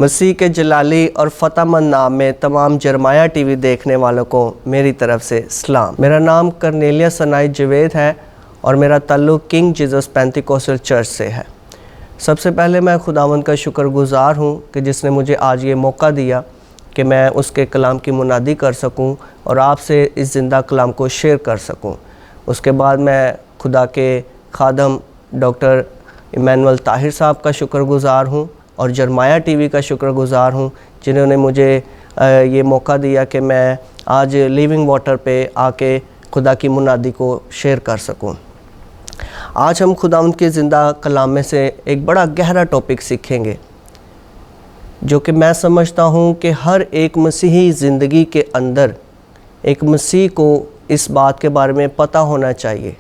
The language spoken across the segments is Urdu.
مسیح کے جلالی اور فتح مند نام میں تمام جرمایہ ٹی وی دیکھنے والوں کو میری طرف سے سلام۔ میرا نام کرنیلیس سنائی جوید ہے اور میرا تعلق کنگ جیزس پینتیکوسٹل چرچ سے ہے۔ سب سے پہلے میں خداوند کا شکر گزار ہوں کہ جس نے مجھے آج یہ موقع دیا کہ میں اس کے کلام کی منادی کر سکوں اور آپ سے اس زندہ کلام کو شیئر کر سکوں۔ اس کے بعد میں خدا کے خادم ڈاکٹر ایمینول طاہر صاحب کا شکر گزار ہوں اور جرمایہ ٹی وی کا شکر گزار ہوں جنہوں نے مجھے یہ موقع دیا کہ میں آج لیونگ واٹر پہ آ کے خدا کی منادی کو شیئر کر سکوں۔ آج ہم خداوند کے زندہ کلام میں سے ایک بڑا گہرا ٹاپک سیکھیں گے جو کہ میں سمجھتا ہوں کہ ہر ایک مسیحی زندگی کے اندر ایک مسیح کو اس بات کے بارے میں پتہ ہونا چاہیے۔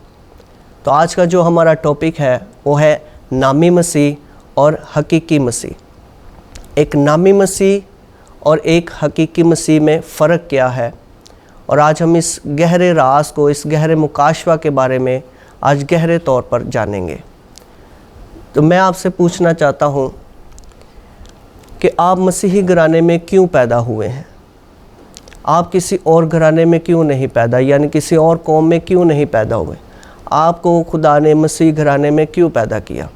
تو آج کا جو ہمارا ٹاپک ہے وہ ہے نامی مسیح اور حقیقی مسیح۔ ایک نامی مسیح اور ایک حقیقی مسیح میں فرق کیا ہے، اور آج ہم اس گہرے راز کو، اس گہرے مکاشفہ کے بارے میں آج گہرے طور پر جانیں گے۔ تو میں آپ سے پوچھنا چاہتا ہوں کہ آپ مسیحی گھرانے میں کیوں پیدا ہوئے ہیں؟ آپ کسی اور گھرانے میں کیوں نہیں پیدا، یعنی کسی اور قوم میں کیوں نہیں پیدا ہوئے؟ آپ کو خدا نے مسیح گھرانے میں کیوں پیدا کیا؟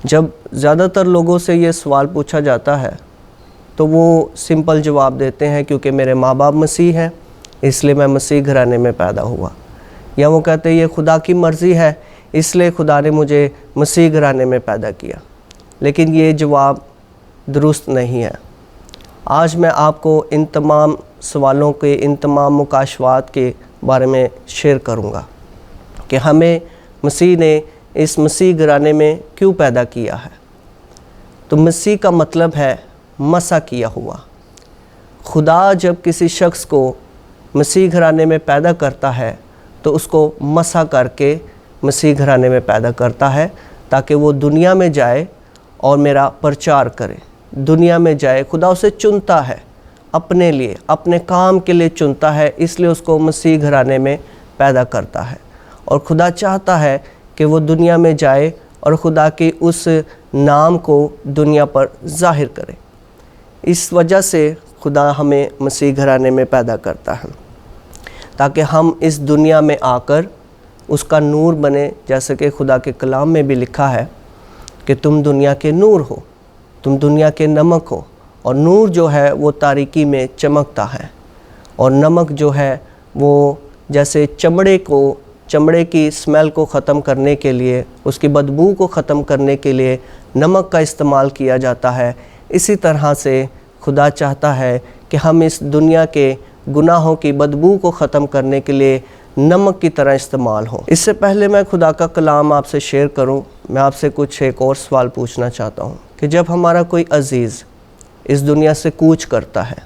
جب زیادہ تر لوگوں سے یہ سوال پوچھا جاتا ہے تو وہ سمپل جواب دیتے ہیں کیونکہ میرے ماں باپ مسیح ہیں اس لیے میں مسیح گھرانے میں پیدا ہوا، یا وہ کہتے ہیں یہ خدا کی مرضی ہے اس لیے خدا نے مجھے مسیح گھرانے میں پیدا کیا۔ لیکن یہ جواب درست نہیں ہے۔ آج میں آپ کو ان تمام سوالوں کے، ان تمام مکاشفات کے بارے میں شیئر کروں گا کہ ہمیں مسیح نے اس مسیح گھرانے میں کیوں پیدا کیا ہے۔ تو مسیح کا مطلب ہے مسح کیا ہوا۔ خدا جب کسی شخص کو مسیح گھرانے میں پیدا کرتا ہے تو اس کو مسح کر کے مسیح گھرانے میں پیدا کرتا ہے تاکہ وہ دنیا میں جائے اور میرا پرچار کرے۔ دنیا میں جائے، خدا اسے چنتا ہے اپنے لیے، اپنے کام کے لیے چنتا ہے، اس لیے اس کو مسیح گھرانے میں پیدا کرتا ہے۔ اور خدا چاہتا ہے کہ وہ دنیا میں جائے اور خدا کے اس نام کو دنیا پر ظاہر کرے۔ اس وجہ سے خدا ہمیں مسیح گھرانے میں پیدا کرتا ہے تاکہ ہم اس دنیا میں آ کر اس کا نور بنے، جیسے کہ خدا کے کلام میں بھی لکھا ہے کہ تم دنیا کے نور ہو، تم دنیا کے نمک ہو، اور نور جو ہے وہ تاریکی میں چمکتا ہے، اور نمک جو ہے وہ جیسے چمڑے کی اسمیل کو ختم کرنے کے لیے، اس کی بدبو کو ختم کرنے کے لیے نمک کا استعمال کیا جاتا ہے، اسی طرح سے خدا چاہتا ہے کہ ہم اس دنیا کے گناہوں کی بدبو کو ختم کرنے کے لیے نمک کی طرح استعمال ہوں۔ اس سے پہلے میں خدا کا کلام آپ سے شیئر کروں، میں آپ سے کچھ ایک اور سوال پوچھنا چاہتا ہوں کہ جب ہمارا کوئی عزیز اس دنیا سے کوچ کرتا ہے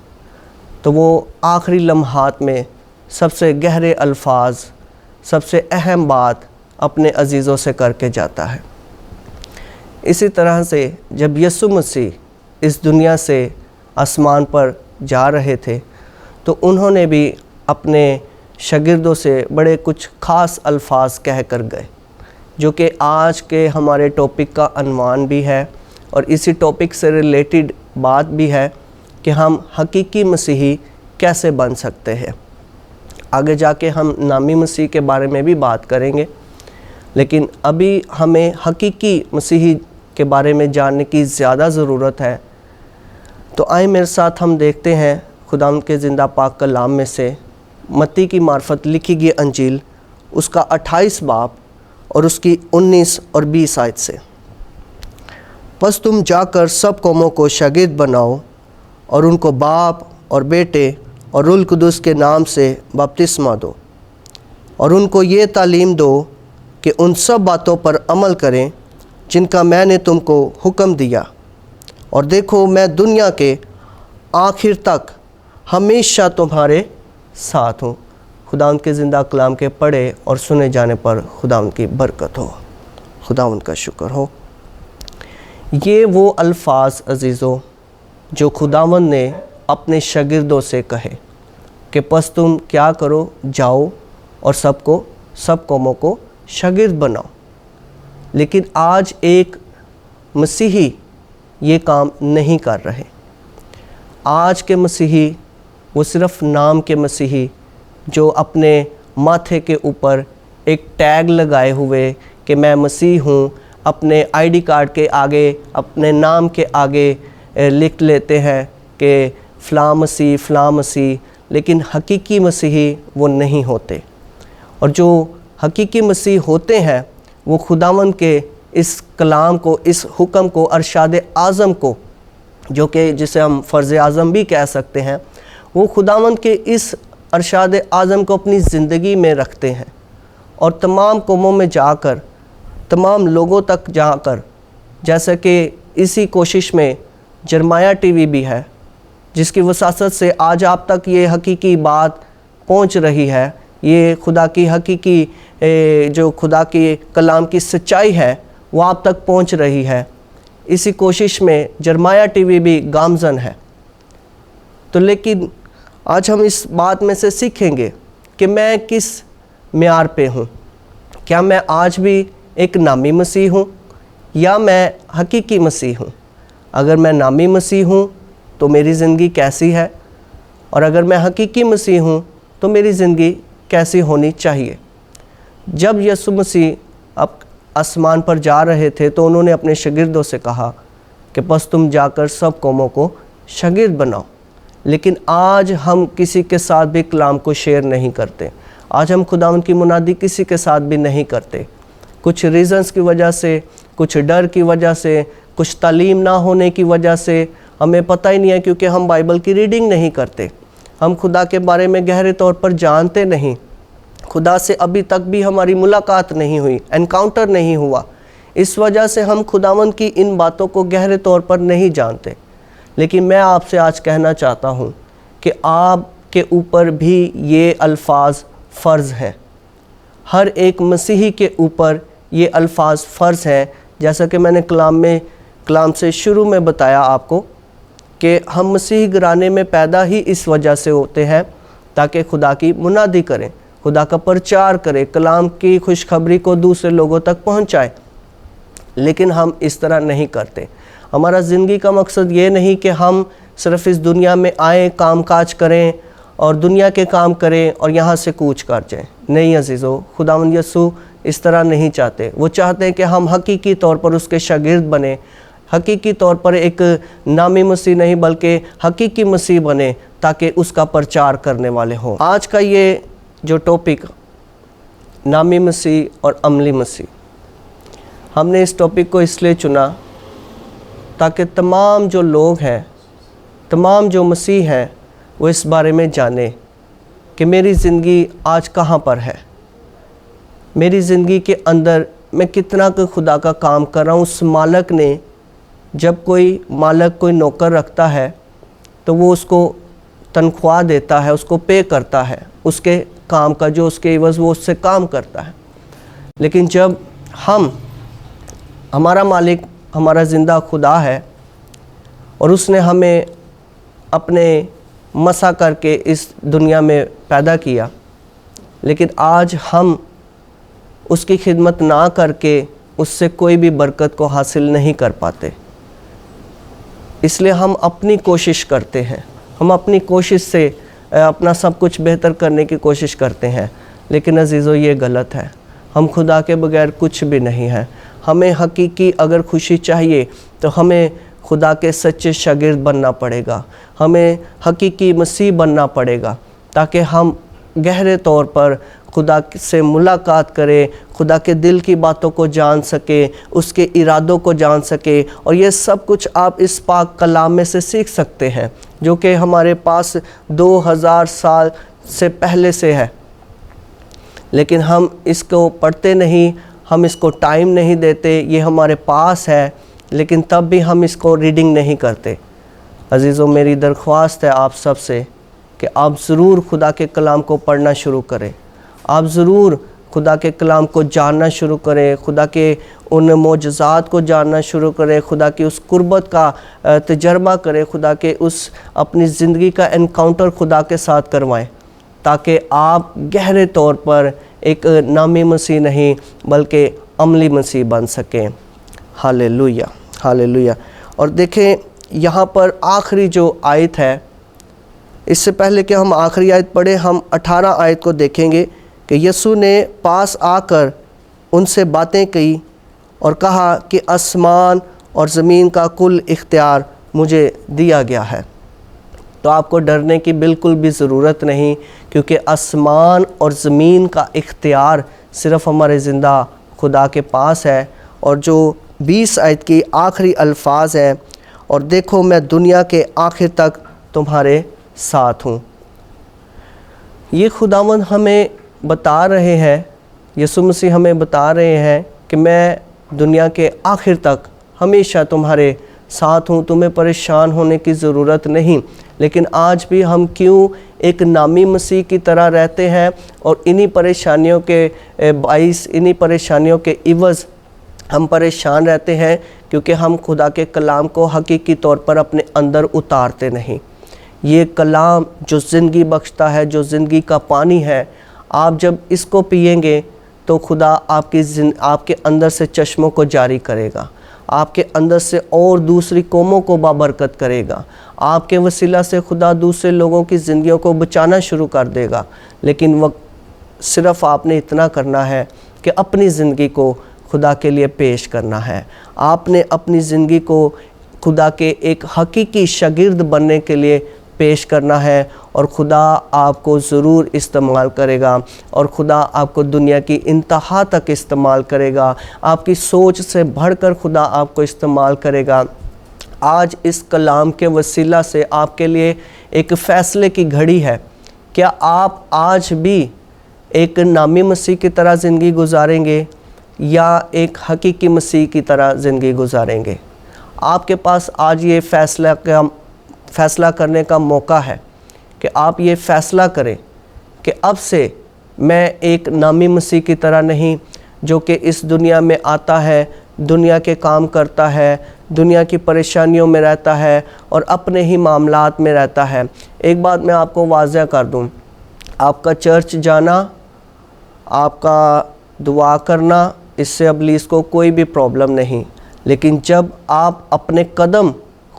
تو وہ آخری لمحات میں سب سے گہرے الفاظ، سب سے اہم بات اپنے عزیزوں سے کر کے جاتا ہے۔ اسی طرح سے جب یسوع مسیح اس دنیا سے آسمان پر جا رہے تھے تو انہوں نے بھی اپنے شاگردوں سے بڑے کچھ خاص الفاظ کہہ کر گئے، جو کہ آج کے ہمارے ٹاپک کا عنوان بھی ہے اور اسی ٹاپک سے ریلیٹڈ بات بھی ہے کہ ہم حقیقی مسیحی کیسے بن سکتے ہیں۔ آگے جا کے ہم نامی مسیح کے بارے میں بھی بات کریں گے، لیکن ابھی ہمیں حقیقی مسیحی کے بارے میں جاننے کی زیادہ ضرورت ہے۔ تو آئیں میرے ساتھ ہم دیکھتے ہیں خداوند کے زندہ پاک کلام میں سے متی کی معرفت لکھی گئی انجیل، اس کا 28 باب اور اس کی 19 اور 20 آیت سے۔ پس تم جا کر سب قوموں کو شاگرد بناؤ اور ان کو باپ اور بیٹے اور روح القدس کے نام سے بپتسمہ دو، اور ان کو یہ تعلیم دو کہ ان سب باتوں پر عمل کریں جن کا میں نے تم کو حکم دیا، اور دیکھو میں دنیا کے آخر تک ہمیشہ تمہارے ساتھ ہوں۔ خداوند کے زندہ کلام کے پڑھے اور سنے جانے پر خداوند کی برکت ہو، خداوند کا شکر ہو۔ یہ وہ الفاظ عزیزوں جو خداوند نے اپنے شاگردوں سے کہے کہ پس تم کیا کرو، جاؤ اور سب قوموں کو شاگرد بناؤ۔ لیکن آج ایک مسیحی یہ کام نہیں کر رہے۔ آج کے مسیحی وہ صرف نام کے مسیحی جو اپنے ماتھے کے اوپر ایک ٹیگ لگائے ہوئے کہ میں مسیح ہوں، اپنے آئی ڈی کارڈ کے آگے، اپنے نام کے آگے لکھ لیتے ہیں کہ فلاں مسیح فلاں مسیح، لیکن حقیقی مسیحی وہ نہیں ہوتے۔ اور جو حقیقی مسیح ہوتے ہیں وہ خداوند کے اس کلام کو، اس حکم کو، ارشاد اعظم کو، جو کہ جسے ہم فرض اعظم بھی کہہ سکتے ہیں، وہ خداوند کے اس ارشاد اعظم کو اپنی زندگی میں رکھتے ہیں اور تمام قوموں میں جا کر، تمام لوگوں تک جا کر، جیسا کہ اسی کوشش میں جرمایہ ٹی وی بھی ہے، جس کی وساطت سے آج آپ تک یہ حقیقی بات پہنچ رہی ہے، یہ خدا کی حقیقی جو خدا کی کلام کی سچائی ہے وہ آپ تک پہنچ رہی ہے۔ اسی کوشش میں جرمایہ ٹی وی بھی گامزن ہے۔ تو لیکن آج ہم اس بات میں سے سیکھیں گے کہ میں کس معیار پہ ہوں۔ کیا میں آج بھی ایک نامی مسیح ہوں یا میں حقیقی مسیح ہوں؟ اگر میں نامی مسیح ہوں تو میری زندگی کیسی ہے، اور اگر میں حقیقی مسیح ہوں تو میری زندگی کیسی ہونی چاہیے؟ جب یسوع مسیح اب آسمان پر جا رہے تھے تو انہوں نے اپنے شاگردوں سے کہا کہ بس تم جا کر سب قوموں کو شاگرد بناؤ۔ لیکن آج ہم کسی کے ساتھ بھی کلام کو شیئر نہیں کرتے، آج ہم خداوند کی منادی کسی کے ساتھ بھی نہیں کرتے، کچھ ریزنز کی وجہ سے، کچھ ڈر کی وجہ سے، کچھ تعلیم نہ ہونے کی وجہ سے، ہمیں پتہ ہی نہیں ہے، کیونکہ ہم بائبل کی ریڈنگ نہیں کرتے، ہم خدا کے بارے میں گہرے طور پر جانتے نہیں، خدا سے ابھی تک بھی ہماری ملاقات نہیں ہوئی، انکاؤنٹر نہیں ہوا، اس وجہ سے ہم خداوند کی ان باتوں کو گہرے طور پر نہیں جانتے۔ لیکن میں آپ سے آج کہنا چاہتا ہوں کہ آپ کے اوپر بھی یہ الفاظ فرض ہیں، ہر ایک مسیحی کے اوپر یہ الفاظ فرض ہیں، جیسا کہ میں نے کلام سے شروع میں بتایا آپ کو کہ ہم مسیحی گھرانے میں پیدا ہی اس وجہ سے ہوتے ہیں تاکہ خدا کی منادی کریں، خدا کا پرچار کریں، کلام کی خوشخبری کو دوسرے لوگوں تک پہنچائیں۔ لیکن ہم اس طرح نہیں کرتے۔ ہمارا زندگی کا مقصد یہ نہیں کہ ہم صرف اس دنیا میں آئیں، کام کاج کریں اور دنیا کے کام کریں اور یہاں سے کوچ کر جائیں۔ نہیں عزیزو، خداوند یسوع اس طرح نہیں چاہتے۔ وہ چاہتے ہیں کہ ہم حقیقی طور پر اس کے شاگرد بنیں، حقیقی طور پر ایک نامی مسیح نہیں بلکہ حقیقی مسیح بنیں تاکہ اس کا پرچار کرنے والے ہوں۔ آج کا یہ جو ٹاپک نامی مسیح اور عملی مسیح، ہم نے اس ٹاپک کو اس لیے چنا تاکہ تمام جو لوگ ہیں، تمام جو مسیح ہیں، وہ اس بارے میں جانیں کہ میری زندگی آج کہاں پر ہے، میری زندگی کے اندر میں کتنا خدا کا کام کر رہا ہوں۔ اس مالک نے، جب کوئی مالک کوئی نوکر رکھتا ہے تو وہ اس کو تنخواہ دیتا ہے، اس کو پے کرتا ہے، اس کے کام کا جو اس کے عوض وہ اس سے کام کرتا ہے۔ لیکن جب ہمارا مالک ہمارا زندہ خدا ہے اور اس نے ہمیں اپنے مسا کر کے اس دنیا میں پیدا کیا، لیکن آج ہم اس کی خدمت نہ کر کے اس سے کوئی بھی برکت کو حاصل نہیں کر پاتے، اس لیے ہم اپنی کوشش کرتے ہیں، ہم اپنی کوشش سے اپنا سب کچھ بہتر کرنے کی کوشش کرتے ہیں۔ لیکن عزیزو، یہ غلط ہے۔ ہم خدا کے بغیر کچھ بھی نہیں ہیں۔ ہمیں حقیقی اگر خوشی چاہیے تو ہمیں خدا کے سچے شاگرد بننا پڑے گا، ہمیں حقیقی مسیح بننا پڑے گا تاکہ ہم گہرے طور پر خدا سے ملاقات کریں، خدا کے دل کی باتوں کو جان سکیں، اس کے ارادوں کو جان سکیں۔ اور یہ سب کچھ آپ اس پاک کلام میں سے سیکھ سکتے ہیں جو کہ ہمارے پاس 2000 سال سے پہلے سے ہے، لیکن ہم اس کو پڑھتے نہیں، ہم اس کو ٹائم نہیں دیتے۔ یہ ہمارے پاس ہے لیکن تب بھی ہم اس کو ریڈنگ نہیں کرتے۔ عزیزوں، میری درخواست ہے آپ سب سے کہ آپ ضرور خدا کے کلام کو پڑھنا شروع کریں، آپ ضرور خدا کے کلام کو جاننا شروع کریں، خدا کے ان معجزات کو جاننا شروع کریں، خدا کی اس قربت کا تجربہ کریں، خدا کے اس اپنی زندگی کا انکاؤنٹر خدا کے ساتھ کروائیں تاکہ آپ گہرے طور پر ایک نامی مسیح نہیں بلکہ عملی مسیح بن سکیں۔ ہاللیلویہ، ہاللیلویہ۔ اور دیکھیں یہاں پر آخری جو آیت ہے، اس سے پہلے کہ ہم آخری آیت پڑھیں، ہم 18 آیت کو دیکھیں گے کہ یسوع نے پاس آ کر ان سے باتیں کی اور کہا کہ آسمان اور زمین کا کل اختیار مجھے دیا گیا ہے۔ تو آپ کو ڈرنے کی بالکل بھی ضرورت نہیں، کیونکہ آسمان اور زمین کا اختیار صرف ہمارے زندہ خدا کے پاس ہے۔ اور جو 20 آیت کی آخری الفاظ ہیں، اور دیکھو میں دنیا کے آخر تک تمہارے ساتھ ہوں۔ یہ خداوند ہمیں بتا رہے ہیں، یسوع مسیح ہمیں بتا رہے ہیں کہ میں دنیا کے آخر تک ہمیشہ تمہارے ساتھ ہوں، تمہیں پریشان ہونے کی ضرورت نہیں۔ لیکن آج بھی ہم کیوں ایک نامی مسیح کی طرح رہتے ہیں، اور انہی پریشانیوں کے باعث، انہی پریشانیوں کے عوض ہم پریشان رہتے ہیں، کیونکہ ہم خدا کے کلام کو حقیقی طور پر اپنے اندر اتارتے نہیں۔ یہ کلام جو زندگی بخشتا ہے، جو زندگی کا پانی ہے، آپ جب اس کو پئیں گے تو خدا آپ کے اندر سے چشموں کو جاری کرے گا، آپ کے اندر سے اور دوسری قوموں کو بابرکت کرے گا، آپ کے وسیلہ سے خدا دوسرے لوگوں کی زندگیوں کو بچانا شروع کر دے گا۔ لیکن صرف آپ نے اتنا کرنا ہے کہ اپنی زندگی کو خدا کے لیے پیش کرنا ہے۔ آپ نے اپنی زندگی کو خدا کے ایک حقیقی شاگرد بننے کے لیے پیش کرنا ہے، اور خدا آپ کو ضرور استعمال کرے گا، اور خدا آپ کو دنیا کی انتہا تک استعمال کرے گا۔ آپ کی سوچ سے بڑھ کر خدا آپ کو استعمال کرے گا۔ آج اس کلام کے وسیلہ سے آپ کے لیے ایک فیصلے کی گھڑی ہے۔ کیا آپ آج بھی ایک نامی مسیح کی طرح زندگی گزاریں گے، یا ایک حقیقی مسیح کی طرح زندگی گزاریں گے؟ آپ کے پاس آج یہ فیصلہ کرنے کا موقع ہے کہ آپ یہ فیصلہ کریں کہ اب سے میں ایک نامی مسیح کی طرح نہیں، جو کہ اس دنیا میں آتا ہے، دنیا کے کام کرتا ہے، دنیا کی پریشانیوں میں رہتا ہے، اور اپنے ہی معاملات میں رہتا ہے۔ ایک بات میں آپ کو واضح کر دوں، آپ کا چرچ جانا، آپ کا دعا کرنا، اس سے ابلیس کو کوئی بھی پرابلم نہیں۔ لیکن جب آپ اپنے قدم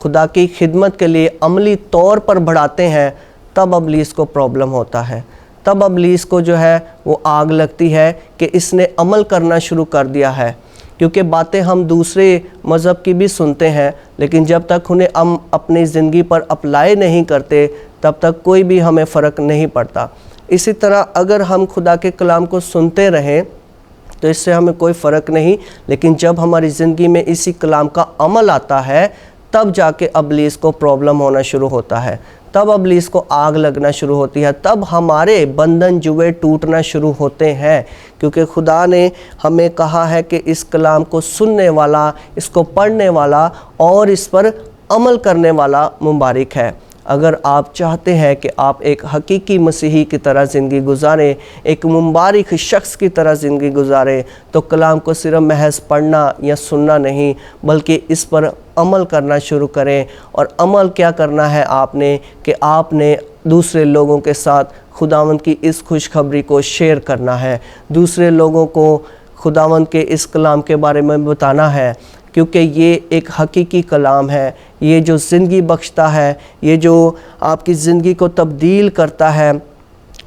خدا کی خدمت کے لیے عملی طور پر بڑھاتے ہیں، تب ابلیس کو پرابلم ہوتا ہے، تب ابلیس کو جو ہے وہ آگ لگتی ہے کہ اس نے عمل کرنا شروع کر دیا ہے۔ کیونکہ باتیں ہم دوسرے مذہب کی بھی سنتے ہیں، لیکن جب تک انہیں ہم اپنی زندگی پر اپلائی نہیں کرتے، تب تک کوئی بھی ہمیں فرق نہیں پڑتا۔ اسی طرح اگر ہم خدا کے کلام کو سنتے رہیں تو اس سے ہمیں کوئی فرق نہیں، لیکن جب ہماری زندگی میں اسی کلام کا عمل آتا ہے، تب جا کے ابلیس کو پرابلم ہونا شروع ہوتا ہے، تب ابلیس کو آگ لگنا شروع ہوتی ہے، تب ہمارے بندھن جوئے ٹوٹنا شروع ہوتے ہیں۔ کیونکہ خدا نے ہمیں کہا ہے کہ اس کلام کو سننے والا، اس کو پڑھنے والا اور اس پر عمل کرنے والا مبارک ہے۔ اگر آپ چاہتے ہیں کہ آپ ایک حقیقی مسیحی کی طرح زندگی گزاریں، ایک مبارک شخص کی طرح زندگی گزاریں، تو کلام کو صرف محض پڑھنا یا سننا نہیں، بلکہ اس پر عمل کرنا شروع کریں۔ اور عمل کیا کرنا ہے آپ نے، کہ آپ نے دوسرے لوگوں کے ساتھ خداوند کی اس خوشخبری کو شیئر کرنا ہے، دوسرے لوگوں کو خداوند کے اس کلام کے بارے میں بتانا ہے، کیونکہ یہ ایک حقیقی کلام ہے، یہ جو زندگی بخشتا ہے، یہ جو آپ کی زندگی کو تبدیل کرتا ہے،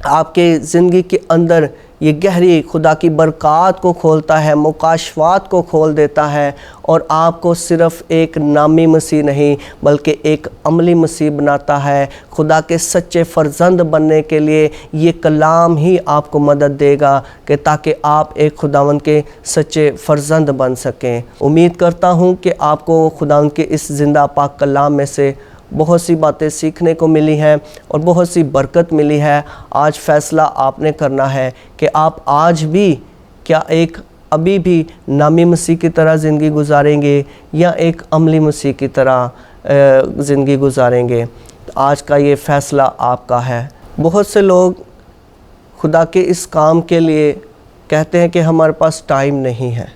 آپ کے زندگی کے اندر یہ گہری خدا کی برکات کو کھولتا ہے، مکاشفات کو کھول دیتا ہے، اور آپ کو صرف ایک نامی مسیح نہیں بلکہ ایک عملی مسیح بناتا ہے۔ خدا کے سچے فرزند بننے کے لیے یہ کلام ہی آپ کو مدد دے گا، کہ تاکہ آپ ایک خداوند کے سچے فرزند بن سکیں۔ امید کرتا ہوں کہ آپ کو خداوند کے اس زندہ پاک کلام میں سے بہت سی باتیں سیکھنے کو ملی ہیں اور بہت سی برکت ملی ہے۔ آج فیصلہ آپ نے کرنا ہے کہ آپ آج بھی کیا ایک ابھی بھی نامی مسیح کی طرح زندگی گزاریں گے، یا ایک عملی مسیح کی طرح زندگی گزاریں گے۔ آج کا یہ فیصلہ آپ کا ہے۔ بہت سے لوگ خدا کے اس کام کے لیے کہتے ہیں کہ ہمارے پاس ٹائم نہیں ہے۔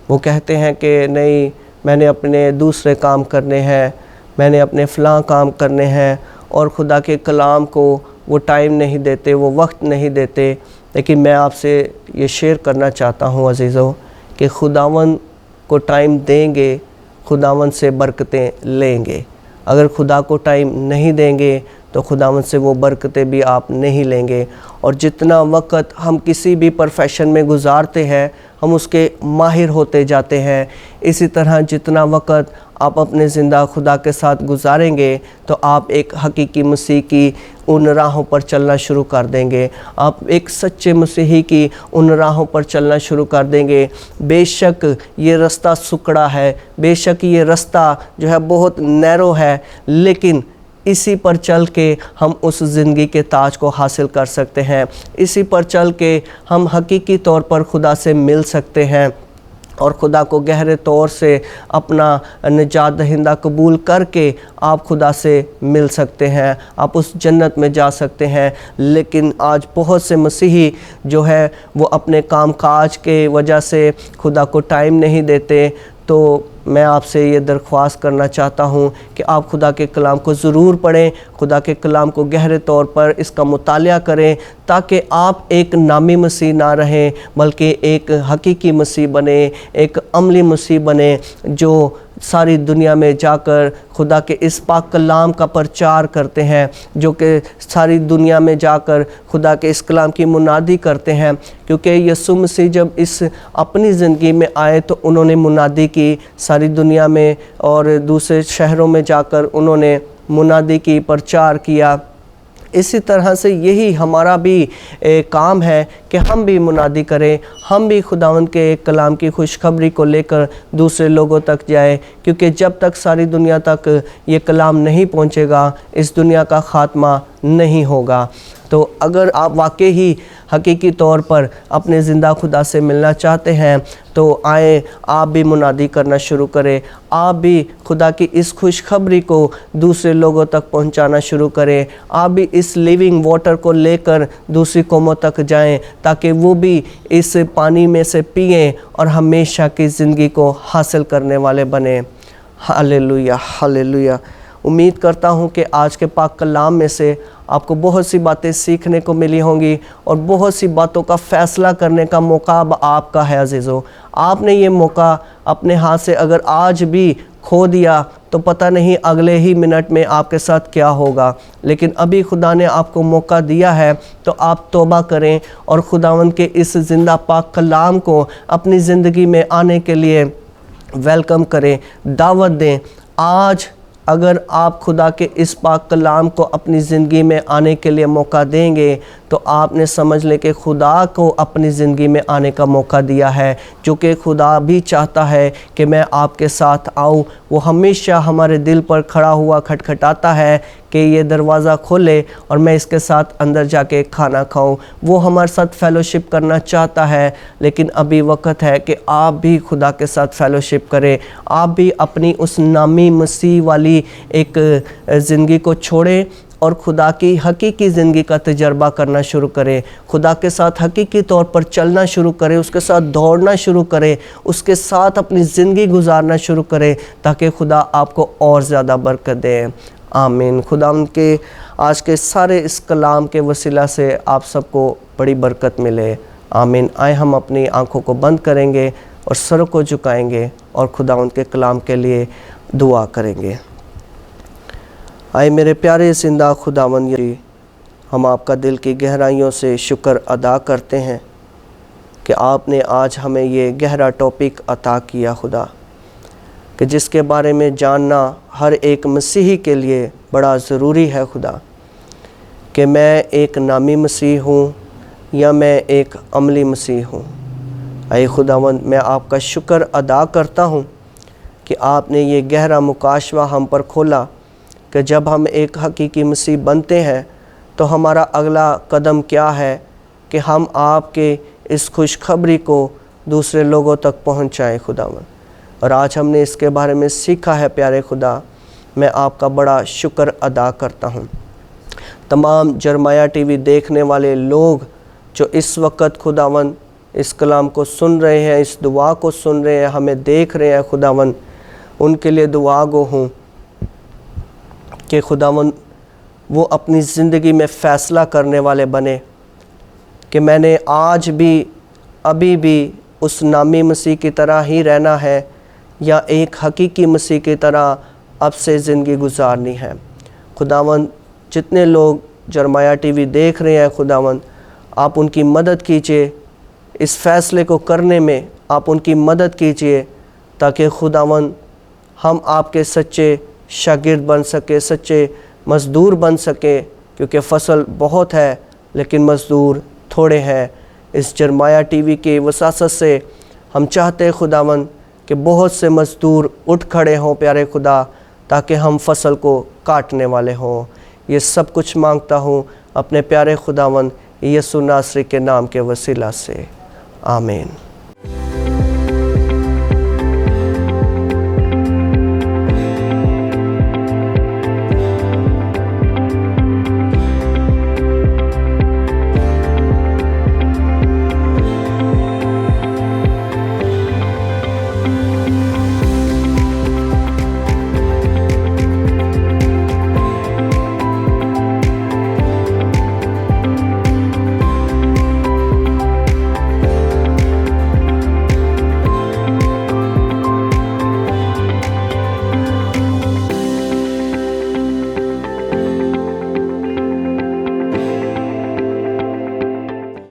وہ کہتے ہیں کہ نہیں، میں نے اپنے دوسرے کام کرنے ہیں، میں نے اپنے فلاں کام کرنے ہیں، اور خدا کے کلام کو وہ ٹائم نہیں دیتے، وہ وقت نہیں دیتے۔ لیکن میں آپ سے یہ شیئر کرنا چاہتا ہوں عزیزو، کہ خداوند کو ٹائم دیں گے خداوند سے برکتیں لیں گے۔ اگر خدا کو ٹائم نہیں دیں گے تو خداوند سے وہ برکتیں بھی آپ نہیں لیں گے۔ اور جتنا وقت ہم کسی بھی پروفیشن میں گزارتے ہیں ہم اس کے ماہر ہوتے جاتے ہیں، اسی طرح جتنا وقت آپ اپنے زندہ خدا کے ساتھ گزاریں گے تو آپ ایک حقیقی مسیح کی ان راہوں پر چلنا شروع کر دیں گے، آپ ایک سچے مسیحی کی ان راہوں پر چلنا شروع کر دیں گے۔ بے شک یہ رستہ سکڑا ہے، بے شک یہ رستہ جو ہے بہت نیرو ہے، لیکن اسی پر چل کے ہم اس زندگی کے تاج کو حاصل کر سکتے ہیں، اسی پر چل کے ہم حقیقی طور پر خدا سے مل سکتے ہیں اور خدا کو گہرے طور سے اپنا نجات دہندہ قبول کر کے آپ خدا سے مل سکتے ہیں، آپ اس جنت میں جا سکتے ہیں۔ لیکن آج بہت سے مسیحی جو ہے وہ اپنے کام کاج کے وجہ سے خدا کو ٹائم نہیں دیتے، تو میں آپ سے یہ درخواست کرنا چاہتا ہوں کہ آپ خدا کے کلام کو ضرور پڑھیں، خدا کے کلام کو گہرے طور پر اس کا مطالعہ کریں، تاکہ آپ ایک نامی مسیح نہ رہیں بلکہ ایک حقیقی مسیح بنیں، ایک عملی مسیح بنیں جو ساری دنیا میں جا کر خدا کے اس پاک کلام کا پرچار کرتے ہیں، جو کہ ساری دنیا میں جا کر خدا کے اس کلام کی منادی کرتے ہیں۔ کیونکہ یسوع مسیح جب اس اپنی زندگی میں آئے تو انہوں نے منادی کی ساری دنیا میں، اور دوسرے شہروں میں جا کر انہوں نے منادی کی، پرچار کیا۔ اسی طرح سے یہی ہمارا بھی کام ہے کہ ہم بھی منادی کریں، ہم بھی خداوند کے کلام کی خوشخبری کو لے کر دوسرے لوگوں تک جائیں، کیونکہ جب تک ساری دنیا تک یہ کلام نہیں پہنچے گا اس دنیا کا خاتمہ نہیں ہوگا۔ تو اگر آپ واقعی ہی حقیقی طور پر اپنے زندہ خدا سے ملنا چاہتے ہیں تو آئیں، آپ بھی منادی کرنا شروع کریں، آپ بھی خدا کی اس خوشخبری کو دوسرے لوگوں تک پہنچانا شروع کریں، آپ بھی اس لیونگ واٹر کو لے کر دوسری قوموں تک جائیں تاکہ وہ بھی اس پانی میں سے پئیں اور ہمیشہ کی زندگی کو حاصل کرنے والے بنیں۔ ہاللیلویہ، ہاللیلویہ۔ امید کرتا ہوں کہ آج کے پاک کلام میں سے آپ کو بہت سی باتیں سیکھنے کو ملی ہوں گی اور بہت سی باتوں کا فیصلہ کرنے کا موقع اب آپ کا ہے عزیزو۔ آپ نے یہ موقع اپنے ہاتھ سے اگر آج بھی کھو دیا تو پتہ نہیں اگلے ہی منٹ میں آپ کے ساتھ کیا ہوگا، لیکن ابھی خدا نے آپ کو موقع دیا ہے تو آپ توبہ کریں اور خداوند کے اس زندہ پاک کلام کو اپنی زندگی میں آنے کے لیے ویلکم کریں، دعوت دیں۔ آج اگر آپ خدا کے اس پاک کلام کو اپنی زندگی میں آنے کے لیے موقع دیں گے تو آپ نے سمجھ لیں کہ خدا کو اپنی زندگی میں آنے کا موقع دیا ہے، جو کہ خدا بھی چاہتا ہے کہ میں آپ کے ساتھ آؤں۔ وہ ہمیشہ ہمارے دل پر کھڑا ہوا کھٹکھٹاتا ہے کہ یہ دروازہ کھولے اور میں اس کے ساتھ اندر جا کے کھانا کھاؤں۔ وہ ہمارے ساتھ فیلوشپ کرنا چاہتا ہے، لیکن ابھی وقت ہے کہ آپ بھی خدا کے ساتھ فیلوشپ کریں، آپ بھی اپنی اس نامی مسیح والی ایک زندگی کو چھوڑیں اور خدا کی حقیقی زندگی کا تجربہ کرنا شروع کریں، خدا کے ساتھ حقیقی طور پر چلنا شروع کریں، اس کے ساتھ دوڑنا شروع کریں، اس کے ساتھ اپنی زندگی گزارنا شروع کریں تاکہ خدا آپ کو اور زیادہ برکت دے۔ آمین۔ خدا ان کے آج کے سارے اس کلام کے وسیلہ سے آپ سب کو بڑی برکت ملے۔ آمین۔ آئے ہم اپنی آنکھوں کو بند کریں گے اور سروں کو جھکائیں گے اور خدا ان کے کلام کے لیے دعا کریں گے۔ آئے میرے پیارے زندہ خداوند، ہم آپ کا دل کی گہرائیوں سے شکر ادا کرتے ہیں کہ آپ نے آج ہمیں یہ گہرا ٹاپک عطا کیا خدا، کہ جس کے بارے میں جاننا ہر ایک مسیحی کے لیے بڑا ضروری ہے خدا، کہ میں ایک نامی مسیح ہوں یا میں ایک عملی مسیح ہوں۔ اے خداوند، میں آپ کا شکر ادا کرتا ہوں کہ آپ نے یہ گہرا مکاشفہ ہم پر کھولا کہ جب ہم ایک حقیقی مسیح بنتے ہیں تو ہمارا اگلا قدم کیا ہے کہ ہم آپ کے اس خوشخبری کو دوسرے لوگوں تک پہنچائیں خداوند۔ اور آج ہم نے اس کے بارے میں سیکھا ہے پیارے خدا، میں آپ کا بڑا شکر ادا کرتا ہوں۔ تمام جرمیا ٹی وی دیکھنے والے لوگ جو اس وقت خداوند اس کلام کو سن رہے ہیں، اس دعا کو سن رہے ہیں، ہمیں دیکھ رہے ہیں خداوند، ان کے لیے دعا گو ہوں کہ خداوند وہ اپنی زندگی میں فیصلہ کرنے والے بنے کہ میں نے آج بھی ابھی بھی اس نامی مسیح کی طرح ہی رہنا ہے یا ایک حقیقی مسیح کی طرح اب سے زندگی گزارنی ہے۔ خداوند جتنے لوگ جرمیا ٹی وی دیکھ رہے ہیں خداوند آپ ان کی مدد کیجئے، اس فیصلے کو کرنے میں آپ ان کی مدد کیجئے تاکہ خداوند ہم آپ کے سچے شاگرد بن سکے، سچے مزدور بن سکے، کیونکہ فصل بہت ہے لیکن مزدور تھوڑے ہیں۔ اس جرمیا ٹی وی کی وساست سے ہم چاہتے ہیں خداوند کہ بہت سے مزدور اٹھ کھڑے ہوں پیارے خدا، تاکہ ہم فصل کو کاٹنے والے ہوں۔ یہ سب کچھ مانگتا ہوں اپنے پیارے خداوند یسوع ناصری کے نام کے وسیلہ سے، آمین۔